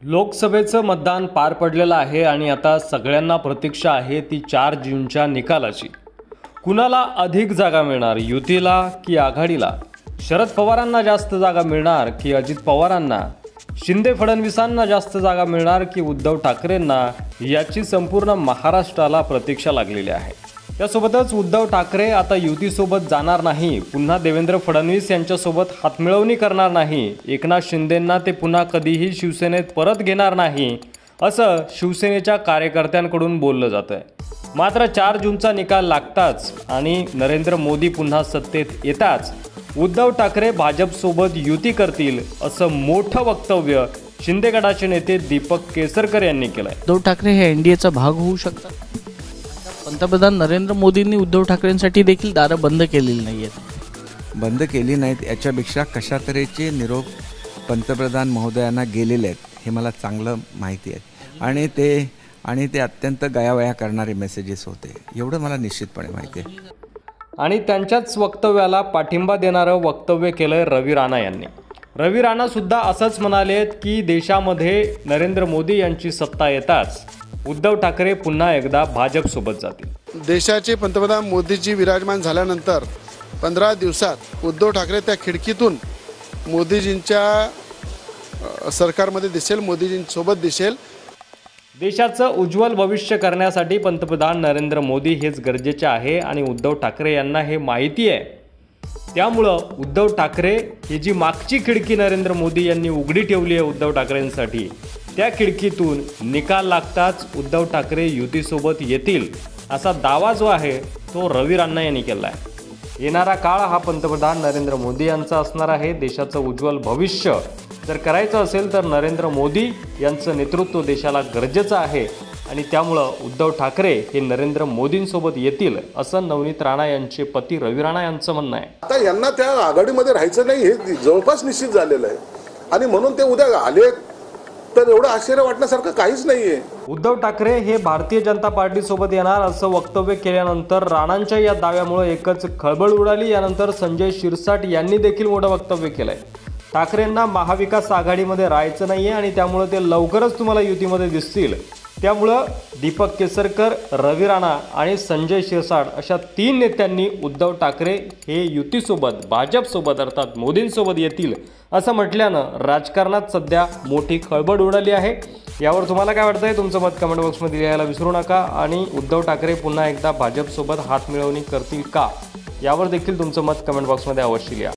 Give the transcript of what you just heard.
लोकसभेचं मतदान पार पडलेलं आहे आणि आता सगळ्यांना प्रतीक्षा आहे ती 4 जूनच्या निकालाची। कुणाला अधिक जागा मिळणार, युतीला की आघाडीला? शरद पवारांना जास्त जागा मिळणार की अजित पवारांना? शिंदे फडणवीसांना जास्त जागा मिळणार की उद्धव ठाकरेंना? याची संपूर्ण महाराष्ट्राला प्रतीक्षा लागलेली आहे। त्यासोबतच उद्धव ठाकरे आता युतीसोबत जाणार नाही, पुन्हा देवेंद्र फडणवीस यांच्यासोबत हातमिळवणी करणार नाही, एकनाथ शिंदेंना ते पुन्हा कधीही शिवसेनेत परत घेणार नाही, असं शिवसेनेच्या कार्यकर्त्यांकडून बोललं जातंय। मात्र 4 जूनचा निकाल लागताच आणि नरेंद्र मोदी पुन्हा सत्तेत येताच उद्धव ठाकरे भाजपसोबत युती करतील, असं मोठं वक्तव्य शिंदे गटाचे नेते दीपक केसरकर यांनी केलंय। उद्धव ठाकरे हे एनडीएचा भाग होऊ शकतात। पंतप्रधान नरेंद्र मोदींनी उद्धव ठाकरेंसाठी देखील दारं बंद केलेली नाही आहेत। बंद केली नाहीत, याच्यापेक्षा कशा तऱ्हेचे निरोप पंतप्रधान महोदयांना गेलेले आहेत हे मला चांगलं माहिती आहे आणि ते अत्यंत गयावया करणारे मेसेजेस होते, एवढं मला निश्चितपणे माहिती आहे। आणि त्यांच्याच वक्तव्याला पाठिंबा देणारं वक्तव्य केलंय रवी राणा यांनी। रवी राणा सुद्धा असंच म्हणालेत की देशामध्ये नरेंद्र मोदी यांची सत्ता येताच उद्धव ठाकरे पुन्हा एकदा भाजपसोबत जातील। देशाचे पंतप्रधान मोदीजी विराजमान झाल्यानंतर 15 दिवसात उद्धव ठाकरे त्या खिडकीतून मोदीजींच्या सरकारमध्ये दिसेल, मोदीजींसोबत दिसेल। देशाचं उज्ज्वल भविष्य करण्यासाठी पंतप्रधान नरेंद्र मोदी हेच गरजेचे आहे आणि उद्धव ठाकरे यांना हे माहिती आहे। त्यामुळं उद्धव ठाकरे ही जी मागची खिडकी नरेंद्र मोदी यांनी उघडी ठेवली आहे उद्धव ठाकरेंसाठी, त्या खिडकीतून निकाल लागताच उद्धव ठाकरे युतीसोबत येतील, असा दावा जो आहे तो रवी राणा यांनी केला आहे। येणारा काळ हा पंतप्रधान नरेंद्र मोदी यांचा असणार आहे। देशाचं उज्ज्वल भविष्य जर करायचं असेल तर नरेंद्र मोदी यांचं नेतृत्व देशाला गरजेचं आहे आणि त्यामुळं उद्धव ठाकरे हे नरेंद्र मोदींसोबत येतील, असं नवनीत राणा यांचे पती रवी राणा यांचं म्हणणं आहे। आता यांना त्या आघाडीमध्ये राहायचं नाही हे जवळपास निश्चित झालेलं आहे आणि म्हणून ते उद्या आले तर एवढं आश्चर्य वाटण्यासारखं काहीच नाहीये। उद्धव ठाकरे हे भारतीय जनता पार्टीसोबत येणार असं वक्तव्य केल्यानंतर राणांच्या या दाव्यामुळे एकच खळबळ उडाली। यानंतर संजय शिरसाट यांनी देखील मोठं वक्तव्य केलंय। ठाकरेंना महाविकास आघाडीमध्ये राहायचं नाहीये आणि त्यामुळे ते लवकरच तुम्हाला युतीमध्ये दिसतील। त्यामुळं दीपक केसरकर, रवी राणा आणि संजय शिरसाट अशा 3 नेत्यांनी उद्धव ठाकरे हे युतीसोबत भाजपसोबत अर्थात मोदींसोबत येतील असं म्हटल्यानं राजकारणात सध्या मोठी खळबळ उडाली आहे। यावर तुम्हाला काय वाटतंय? तुमचं मत कमेंट बॉक्समध्ये लिहायला विसरू नका आणि उद्धव ठाकरे पुन्हा एकदा भाजपसोबत हातमिळवणी करतील का, यावर देखील तुमचं मत कमेंट बॉक्समध्ये अवश्य लिहा।